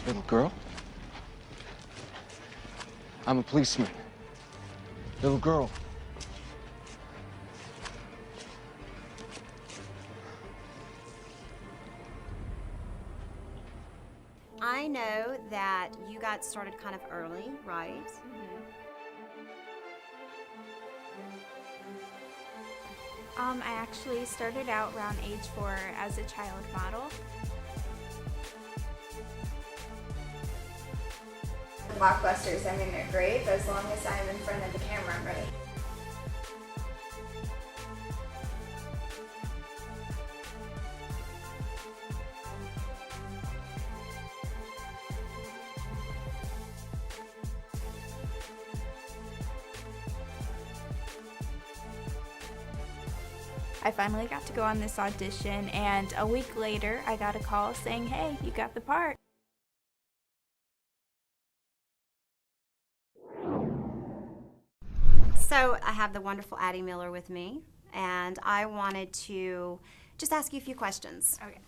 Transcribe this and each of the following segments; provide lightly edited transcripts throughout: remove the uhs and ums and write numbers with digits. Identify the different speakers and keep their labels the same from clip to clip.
Speaker 1: Little girl? I'm a policeman. Little girl.
Speaker 2: I know that you got started kind of early, right?
Speaker 3: I actually started out around age 4 as a child model.
Speaker 4: Blockbusters, I mean, they're great, but as long as I'm in front of the camera, I'm ready.
Speaker 3: I finally got to go on this audition, and a week later, I got a call saying, hey, you got the part.
Speaker 2: So I have the wonderful Addy Miller with me, and I wanted to just ask you a few questions.
Speaker 3: Okay.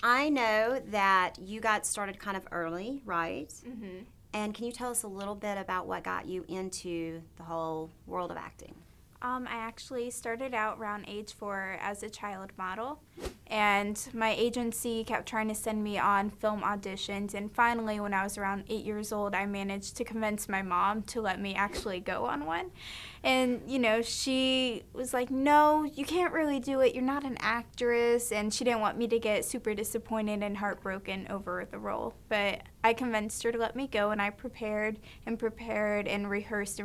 Speaker 2: I know that you got started kind of early, right?
Speaker 3: Mm-hmm.
Speaker 2: And can you tell us a little bit about what got you into the whole world of acting?
Speaker 3: I actually started out around age 4 as a child model, and my agency kept trying to send me on film auditions, and finally when I was around 8 years old, I managed to convince my mom to let me actually go on one. And, you know, she was like, no, you can't really do it, you're not an actress, and she didn't want me to get super disappointed and heartbroken over the role. But I convinced her to let me go, and I prepared and rehearsed,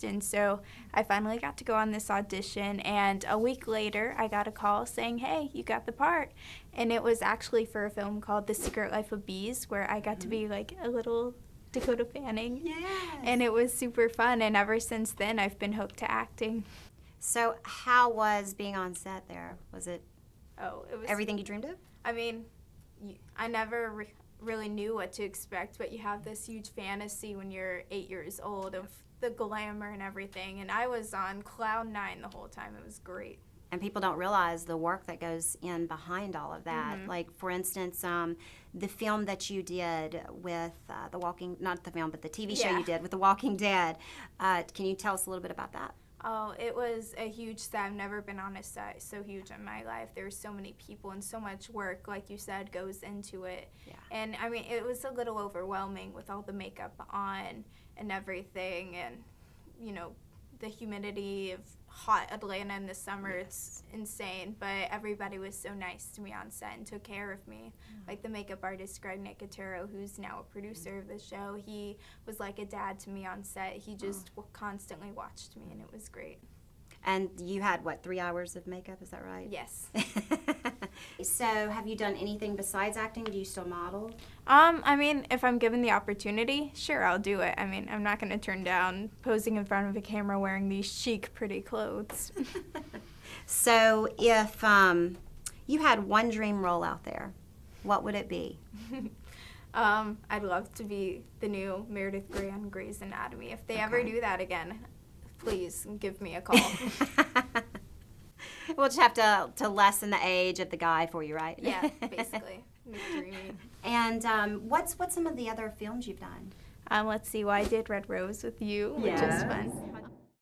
Speaker 3: and so I finally got to go on this audition, and a week later I got a call saying, hey, you got the part. And it was actually for a film called The Secret Life of Bees, where I got to be like a little Dakota Fanning.
Speaker 2: Yes.
Speaker 3: And it was super fun, and ever since then I've been hooked to acting.
Speaker 2: So how was being on set there? Was it
Speaker 3: It was
Speaker 2: everything you dreamed of?
Speaker 3: I mean, I never really knew what to expect, but you have this huge fantasy when you're 8 years old of the glamour and everything, and I was on cloud 9 the whole time. It was great.
Speaker 2: And people don't realize the work that goes in behind all of that.
Speaker 3: Mm-hmm.
Speaker 2: Like, for instance, the film that you did with not the film, but the TV show you did with The Walking Dead. Can you tell us a little bit about that?
Speaker 3: Oh, it was a huge set. I've never been on a set so huge in my life. There were so many people and so much work, like you said, goes into it.
Speaker 2: Yeah.
Speaker 3: And I mean, it was a little overwhelming with all the makeup on and everything, and you know, the humidity of hot Atlanta in the summer.
Speaker 2: Yes.
Speaker 3: It's insane, but everybody was so nice to me on set and took care of me. Like the makeup artist Greg Nicotero, who's now a producer of the show, he was like a dad to me on set. He just constantly watched me, and it was great.
Speaker 2: And you had, what, 3 hours of makeup, is that right?
Speaker 3: Yes.
Speaker 2: So have you done anything besides acting? Do you still model?
Speaker 3: I mean, if I'm given the opportunity, sure, I'll do it. I mean, I'm not going to turn down posing in front of a camera wearing these chic, pretty clothes.
Speaker 2: So if you had one dream role out there, what would it be?
Speaker 3: I'd love to be the new Meredith Grey on Grey's Anatomy. If they ever do that again, please give me a call.
Speaker 2: We'll just have to lessen the age of the guy for you, right?
Speaker 3: Yeah, basically. Dreamy.
Speaker 2: And what's some of the other films you've done?
Speaker 3: Let's see. Well, I did Red Rose with you, which
Speaker 2: Yes.
Speaker 3: is fun.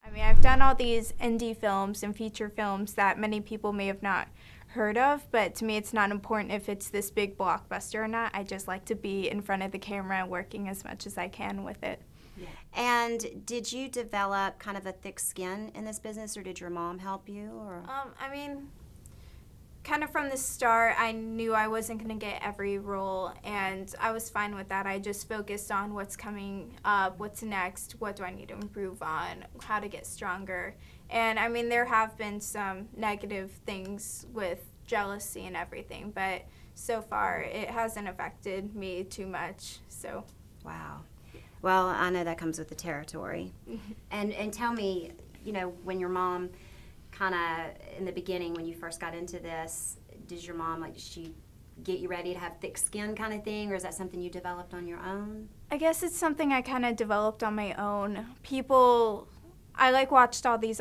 Speaker 3: I mean, I've done all these indie films and feature films that many people may have not heard of, but to me it's not important if it's this big blockbuster or not. I just like to be in front of the camera working as much as I can with it.
Speaker 2: Yeah. And did you develop kind of a thick skin in this business, or did your mom help you? Or
Speaker 3: I mean, kind of from the start, I knew I wasn't going to get every role, and I was fine with that. I just focused on what's coming up, what's next, what do I need to improve on, how to get stronger. And I mean, there have been some negative things with jealousy and everything, but so far it hasn't affected me too much. So.
Speaker 2: Wow. Well, I know that comes with the territory. And tell me, you know, when your mom kind of, in the beginning, when you first got into this, did your mom, like, did she get you ready to have thick skin kind of thing, or is that something you developed on your own?
Speaker 3: I guess it's something I kind of developed on my own. I watched all these,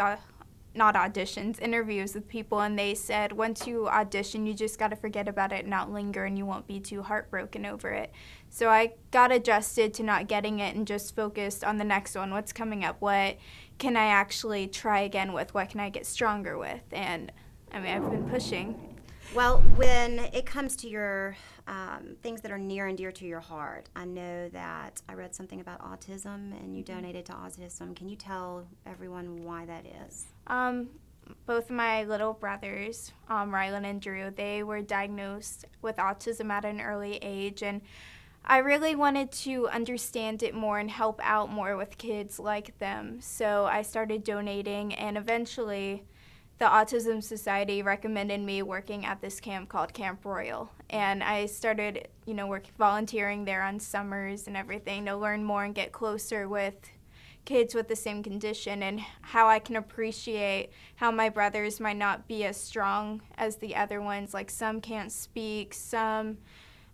Speaker 3: not auditions, interviews with people, and they said once you audition, you just got to forget about it and not linger, and you won't be too heartbroken over it. So I got adjusted to not getting it and just focused on the next one. What's coming up? What can I actually try again with? What can I get stronger with? And I mean, I've been pushing.
Speaker 2: Well, when it comes to your things that are near and dear to your heart, I know that I read something about autism and you donated to autism. Can you tell everyone why that is?
Speaker 3: Both my little brothers, Rylan and Drew, they were diagnosed with autism at an early age, and I really wanted to understand it more and help out more with kids like them. So I started donating, and eventually the Autism Society recommended me working at this camp called Camp Royal. And I started, volunteering there on summers and everything to learn more and get closer with kids with the same condition, and how I can appreciate how my brothers might not be as strong as the other ones. Like, some can't speak, some,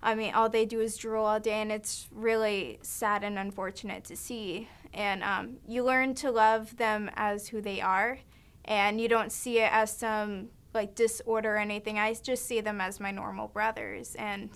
Speaker 3: all they do is drool all day, and it's really sad and unfortunate to see. And you learn to love them as who they are, and you don't see it as some disorder or anything. I just see them as my normal brothers. And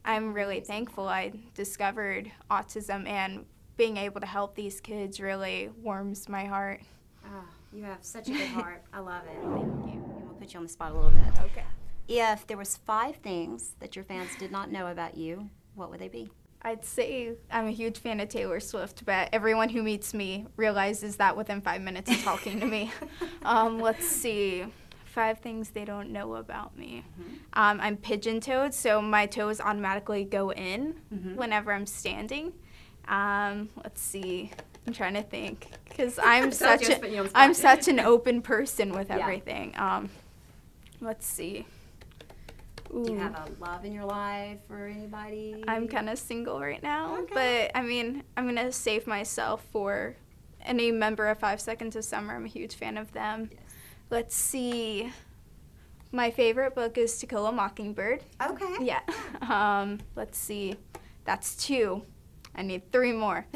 Speaker 3: I'm really thankful I discovered autism, and being able to help these kids really warms my heart.
Speaker 2: Oh, you have such a good heart. I love it. Thank you. And we'll put you on the spot a little bit.
Speaker 3: Okay.
Speaker 2: If there was 5 things that your fans did not know about you, what would they be?
Speaker 3: I'd say I'm a huge fan of Taylor Swift, but everyone who meets me realizes that within 5 minutes of talking to me. Let's see. 5 things they don't know about me. I'm pigeon-toed, so my toes automatically go in whenever I'm standing. Let's see. I'm trying to think, because I'm such an open person with everything. Let's see. Ooh.
Speaker 2: Do you have a love in your life or anybody?
Speaker 3: I'm kind of single right now,
Speaker 2: Okay.
Speaker 3: but I'm going to save myself for any member of 5 Seconds of Summer. I'm a huge fan of them.
Speaker 2: Yes.
Speaker 3: Let's see. My favorite book is To Kill a Mockingbird.
Speaker 2: Okay.
Speaker 3: Yeah. Let's see. That's 2. I need 3 more.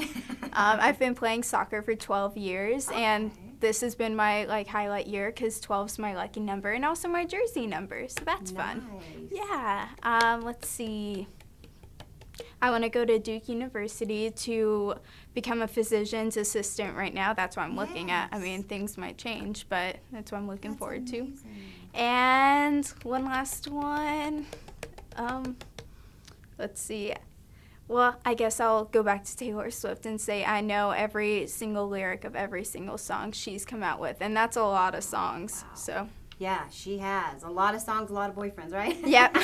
Speaker 3: I've been playing soccer for 12 years, and this has been my highlight year because 12's my lucky number and also my jersey number, so that's fun. Yeah. Let's see. I want to go to Duke University to become a physician's assistant right now. That's what I'm looking at. Things might change, but that's what I'm looking forward to. And one last one. Let's see. Well, I guess I'll go back to Taylor Swift and say I know every single lyric of every single song she's come out with, and that's a lot of songs. Wow. So.
Speaker 2: Yeah, she has. A lot of songs, a lot of boyfriends, right?
Speaker 3: Yep.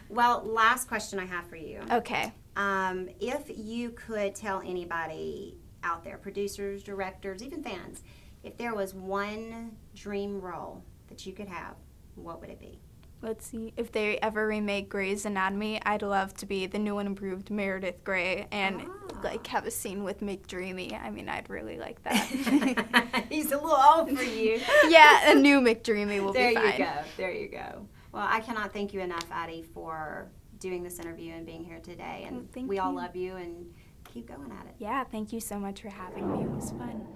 Speaker 2: Well, last question I have for you.
Speaker 3: Okay.
Speaker 2: If you could tell anybody out there, producers, directors, even fans, if there was one dream role that you could have, what would it be?
Speaker 3: Let's see. If they ever remake Grey's Anatomy, I'd love to be the new and improved Meredith Grey and have a scene with McDreamy. I'd really like that.
Speaker 2: He's a little old for you.
Speaker 3: Yeah, a new McDreamy will be fine.
Speaker 2: There you go. There you go. Well, I cannot thank you enough, Addy, for doing this interview and being here today. And we all love you, and keep going at it.
Speaker 3: Yeah, thank you so much for having me. It was fun.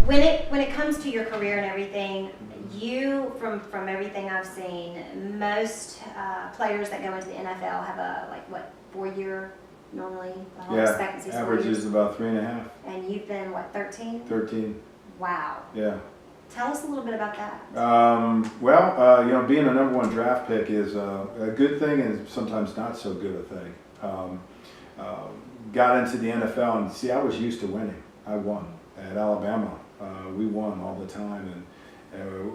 Speaker 2: When it comes to your career and everything, you, from everything I've seen, most players that go into the NFL have a 4-year normally. Expectancy.
Speaker 5: Yeah, average is about 3.5.
Speaker 2: And you've been 13?
Speaker 5: 13.
Speaker 2: Wow.
Speaker 5: Yeah.
Speaker 2: Tell us a little bit about that.
Speaker 5: Being a number 1 draft pick is a good thing and sometimes not so good a thing. Got into the NFL and see, I was used to winning. I won. At Alabama, we won all the time,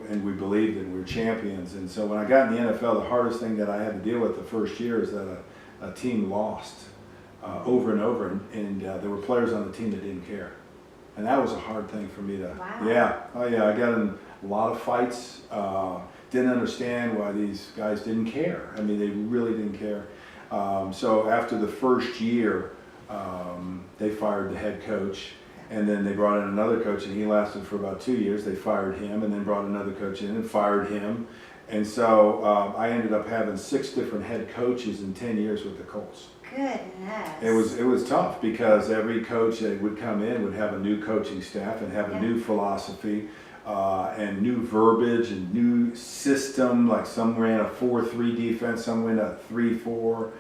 Speaker 5: and we believed it. We were champions. And so when I got in the NFL, the hardest thing that I had to deal with the first year is that a team lost over and over, and there were players on the team that didn't care. And that was a hard thing for me to, I got in a lot of fights, didn't understand why these guys didn't care. They really didn't care. So after the first year, they fired the head coach. And then they brought in another coach, and he lasted for about 2 years. They fired him, and then brought another coach in and fired him. And so I ended up having 6 different head coaches in 10 years with the Colts.
Speaker 2: Goodness.
Speaker 5: It was tough because every coach that would come in would have a new coaching staff and have a new philosophy and new verbiage and new system. Like some ran a 4-3 defense, some ran a 3-4,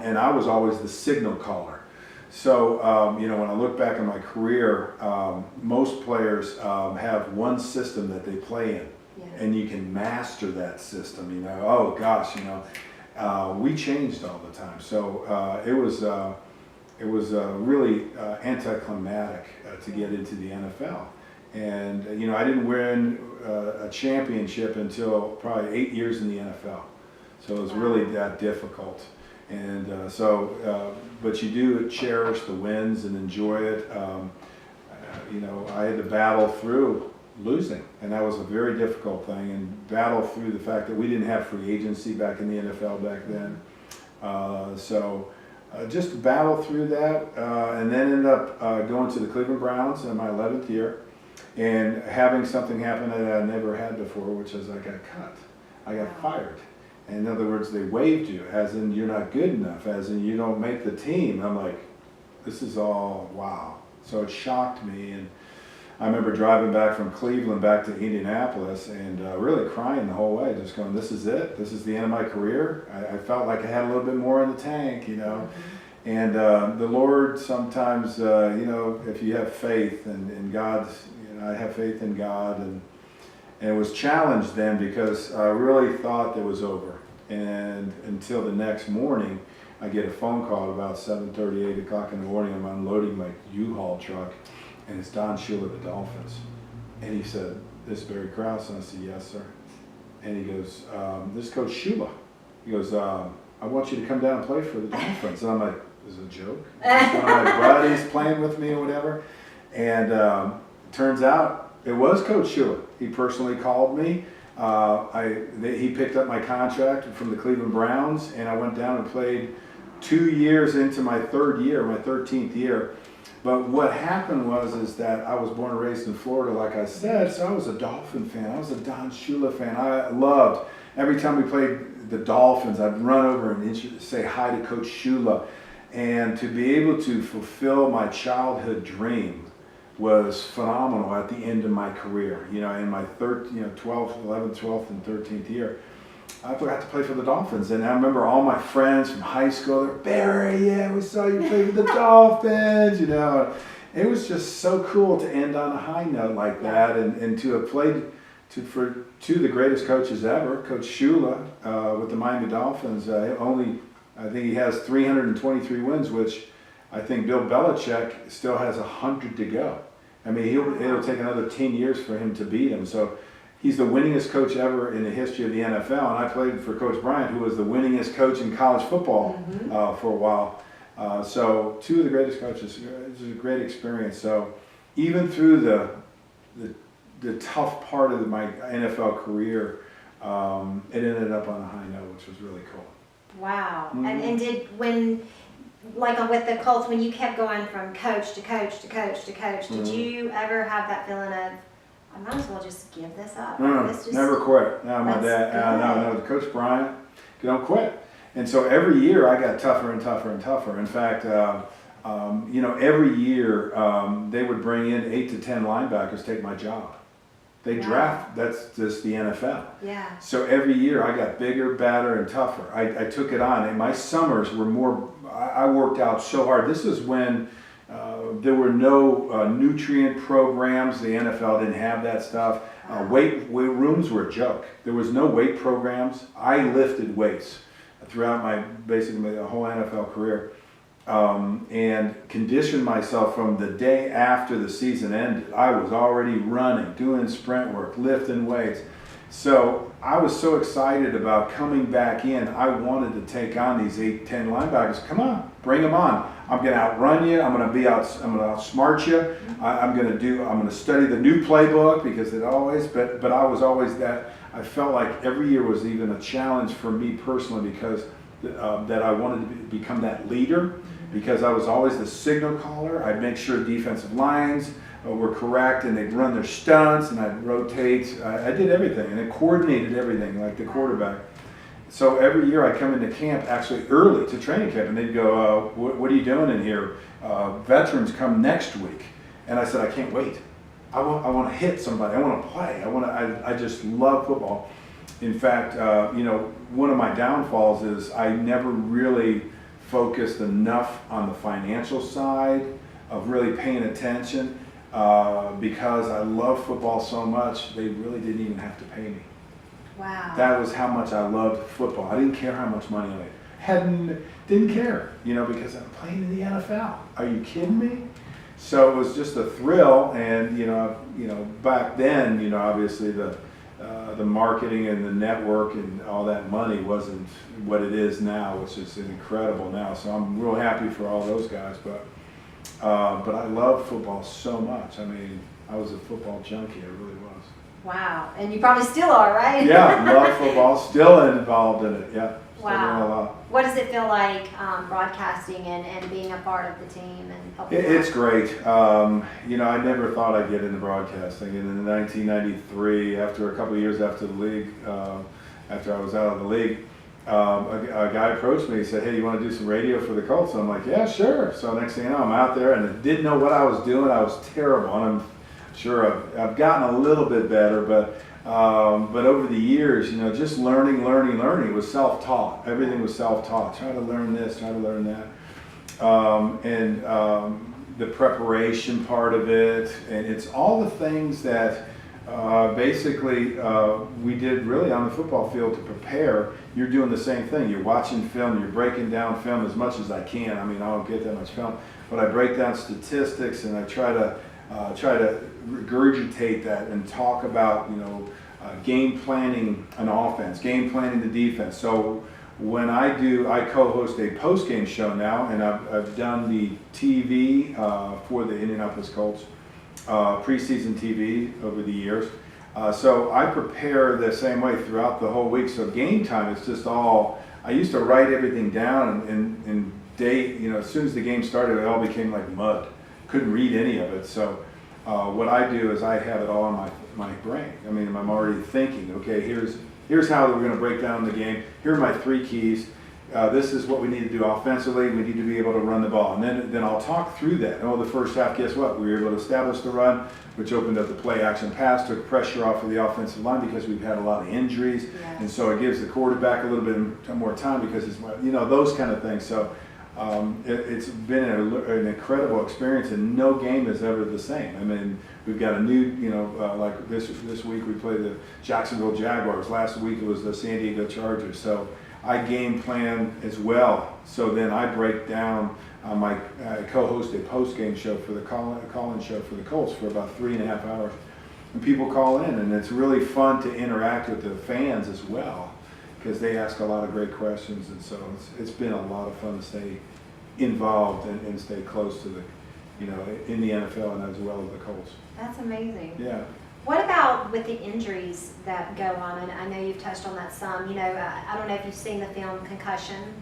Speaker 5: and I was always the signal caller. So you know, when I look back on my career, most players have one system that they play in, and you can master that system. You know, oh gosh, you know. We changed all the time, so it was really anticlimactic to get into the NFL. And you know, I didn't win a championship until probably 8 years in the NFL, so it was really that difficult. And but you do cherish the wins and enjoy it. You know, I had to battle through losing, and that was a very difficult thing, and battle through the fact that we didn't have free agency back in the NFL back then. Just battle through that, and then ended up going to the Cleveland Browns in my 11th year, and having something happen that I never had before, which is I got cut. I got fired. In other words, they waived you, as in you're not good enough, as in you don't make the team. I'm like, this is all wow. So it shocked me, and I remember driving back from Cleveland back to Indianapolis and really crying the whole way, just going, this is it. This is the end of my career. I felt like I had a little bit more in the tank, you know. And the Lord sometimes, you know, if you have faith in God's, you know, I have faith in God, and it was challenged then because I really thought it was over. And until the next morning, I get a phone call about 7:30, 8 o'clock in the morning. I'm unloading my U-Haul truck, and it's Don Shula, the Dolphins. And he said, "This is Barry Krauss." And I said, "Yes, sir." And he goes, "This is Coach Shula." He goes, "I want you to come down and play for the Dolphins." And I'm like, "Is it a joke?" One of my buddies playing with me or whatever. And turns out it was Coach Shula. He personally called me. He picked up my contract from the Cleveland Browns, and I went down and played 2 years into my third year, my 13th year. But what happened is that I was born and raised in Florida, like I said, so I was a Dolphin fan. I was a Don Shula fan. I loved, every time we played the Dolphins, I'd run over and say hi to Coach Shula. And to be able to fulfill my childhood dream was phenomenal at the end of my career. You know, in my 11th, 12th, and 13th year, I got to play for the Dolphins. And I remember all my friends from high school, they were, "Barry, yeah, we saw you play with the Dolphins," you know. It was just so cool to end on a high note like that, and to have played for two of the greatest coaches ever, Coach Shula with the Miami Dolphins. I think he has 323 wins, which I think Bill Belichick still has 100 to go. I mean, it'll take another 10 years for him to beat him. So he's the winningest coach ever in the history of the NFL. And I played for Coach Bryant, who was the winningest coach in college football for a while. So two of the greatest coaches. It was a great experience. So even through the tough part of my NFL career, it ended up on a high note, which was really cool.
Speaker 2: Wow. And like with the Colts, when you kept going from coach to coach to coach to coach, did you ever have that feeling of, I might as well just give this up?
Speaker 5: Never quit. No, my dad, no, Coach Bryant, you don't quit. And so every year I got tougher and tougher and tougher. In fact, you know, every year they would bring in 8 to 10 linebackers take my job. They draft, that's just the NFL.
Speaker 2: Yeah.
Speaker 5: So every year I got bigger, badder, and tougher. I took it on, and my summers were more, I worked out so hard. This is when there were no nutrient programs. The NFL didn't have that stuff. Weight rooms were a joke. There was no weight programs. I lifted weights throughout basically the whole NFL career. And conditioned myself from the day after the season ended. I was already running, doing sprint work, lifting weights. So I was so excited about coming back in. I wanted to take on these 8, 10 linebackers. Come on, bring them on. I'm going to outrun you. I'm going to outsmart you. I'm going to study the new playbook because but I was always that. I felt like every year was even a challenge for me personally because that I wanted to become that leader. Because I was always the signal caller. I'd make sure defensive lines were correct and they'd run their stunts and I'd rotate. I did everything and I coordinated everything like the quarterback. So every year I come into camp actually early to training camp, and they'd go, what are you doing in here? Veterans come next week. And I said, I can't wait. I want to hit somebody. I want to play. I just love football. In fact, one of my downfalls is I never really focused enough on the financial side of really paying attention because I love football so much, they really didn't even have to pay me.
Speaker 2: Wow.
Speaker 5: That was how much I loved football. I didn't care how much money I made. Didn't care, because I'm playing in the NFL. Are you kidding me? So it was just a thrill, and back then, obviously the marketing and the network and all that money wasn't what it is now, which is incredible now. So I'm real happy for all those guys, but I love football so much. I mean, I was a football junkie. I really was.
Speaker 2: Wow, and you probably still are, right?
Speaker 5: Yeah, love football. Still involved in it. Yeah.
Speaker 2: Wow. What does it feel like broadcasting and being a part of the team and helping out?
Speaker 5: It's great. I never thought I'd get into broadcasting. And in 1993, after a couple of years after the league, after I was out of the league, a guy approached me. He said, "Hey, you want to do some radio for the Colts?" And I'm like, "Yeah, sure." So next thing you know, I'm out there, and I didn't know what I was doing. I was terrible, and I'm sure I've gotten a little bit better, but over the years, just learning. It was self-taught. Everything was self-taught. Try to learn this, try to learn that. The preparation part of it, and it's all the things that basically we did really on the football field to prepare. You're doing the same thing. You're watching film, you're breaking down film as much as I can. I mean, I don't get that much film, but I break down statistics and I try to regurgitate that and talk about, game planning an offense, game planning the defense. So when I co-host a post-game show now, and I've done the TV for the Indianapolis Colts, preseason TV over the years. So I prepare the same way throughout the whole week. So game time, it's just all, I used to write everything down and date, as soon as the game started, it all became like mud. Couldn't read any of it. So what I do is I have it all in my brain. I mean, I'm already thinking, okay, here's how we're going to break down the game. Here are my 3 keys. This is what we need to do offensively. We need to be able to run the ball. And then I'll talk through that. The first half, guess what? We were able to establish the run, which opened up the play action pass, took pressure off of the offensive line because we've had a lot of injuries.
Speaker 2: Yeah.
Speaker 5: And so it gives the quarterback a little bit more time because it's, those kind of things. So it's been an incredible experience, and no game is ever the same. I mean, we've got a new, like this week we played the Jacksonville Jaguars. Last week it was the San Diego Chargers. So I game plan as well. So then I break down I co-host a post-game show for the call-in show for the Colts for about 3.5 hours. And people call in, and it's really fun to interact with the fans as well, because they ask a lot of great questions, and so it's been a lot of fun to stay involved and stay close to the, in the NFL and as well as the Colts.
Speaker 2: That's amazing.
Speaker 5: Yeah.
Speaker 2: What about with the injuries that go on? And I know you've touched on that some. I don't know if you've seen the film Concussion.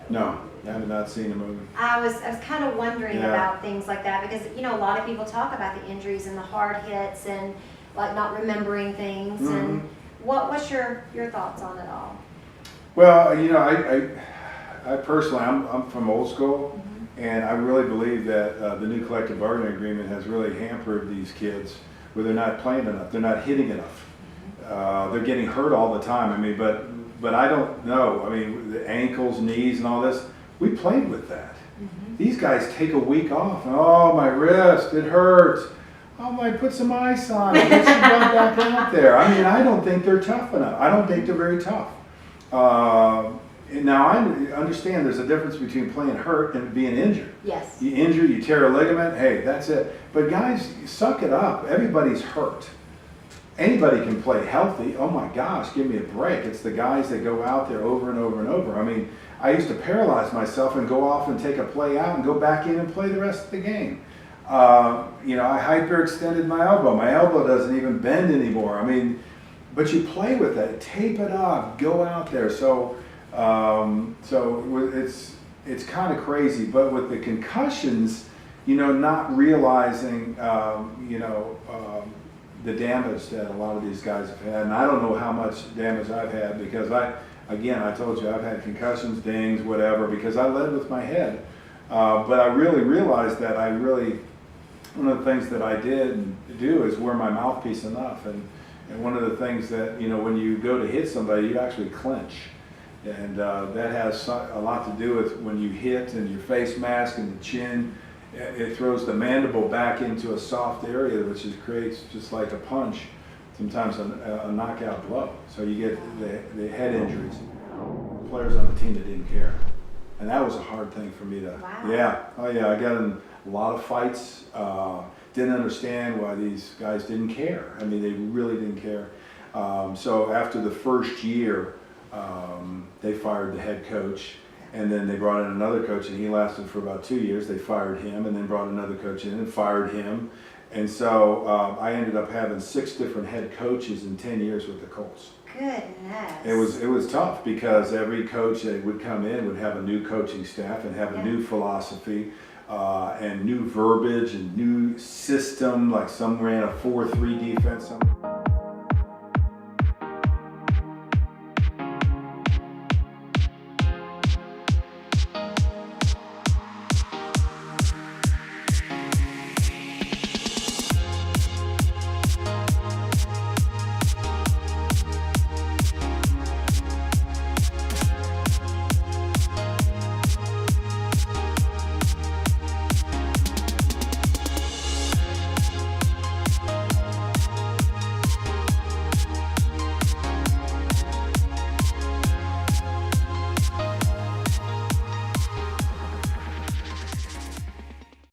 Speaker 5: No, I have not seen the movie.
Speaker 2: I was kind of wondering about things like that because a lot of people talk about the injuries and the hard hits and like not remembering things. Mm-hmm. And what's your thoughts on it all?
Speaker 5: Well, I personally, I'm from old school, mm-hmm. and I really believe that the new collective bargaining agreement has really hampered these kids where they're not playing enough, they're not hitting enough, mm-hmm. They're getting hurt all the time. I mean, but I don't know. I mean, the ankles, knees, and all this, we played with that. Mm-hmm. These guys take a week off. Oh, my wrist, it hurts. Oh, my, put some ice on it. Get some blood back out there. I mean, I don't think they're tough enough. I don't think they're very tough. Now, I understand there's a difference between playing hurt and being injured.
Speaker 2: Yes.
Speaker 5: You injure, you tear a ligament, hey, that's it. But guys, suck it up. Everybody's hurt. Anybody can play healthy. Oh my gosh, give me a break. It's the guys that go out there over and over and over. I mean, I used to paralyze myself and go off and take a play out and go back in and play the rest of the game. I hyperextended my elbow. My elbow doesn't even bend anymore. I mean, but you play with that. Tape it off. Go out there. So it's kind of crazy. But with the concussions, not realizing, the damage that a lot of these guys have had, and I don't know how much damage I've had because again, I told you I've had concussions, dings, whatever, because I led with my head. But I really realized that one of the things that I did do is wear my mouthpiece enough. And one of the things that, when you go to hit somebody, you actually clench. And that has a lot to do with when you hit and your face mask and the chin. It throws the mandible back into a soft area, which creates just like a punch, sometimes a knockout blow. So you get the head injuries. Players on the team that didn't care. And that was a hard thing for me to,
Speaker 2: Wow.
Speaker 5: yeah. Oh yeah, I got in a lot of fights. Didn't understand why these guys didn't care. I mean, they really didn't care. So after the first year, they fired the head coach. And then they brought in another coach, and he lasted for about 2 years. They fired him, and then brought another coach in and fired him. And so I ended up having 6 different head coaches in 10 years with the Colts.
Speaker 2: Goodness.
Speaker 5: It was tough because every coach that would come in would have a new coaching staff and have a new philosophy and new verbiage and new system. Like some ran a 4-3 defense. Some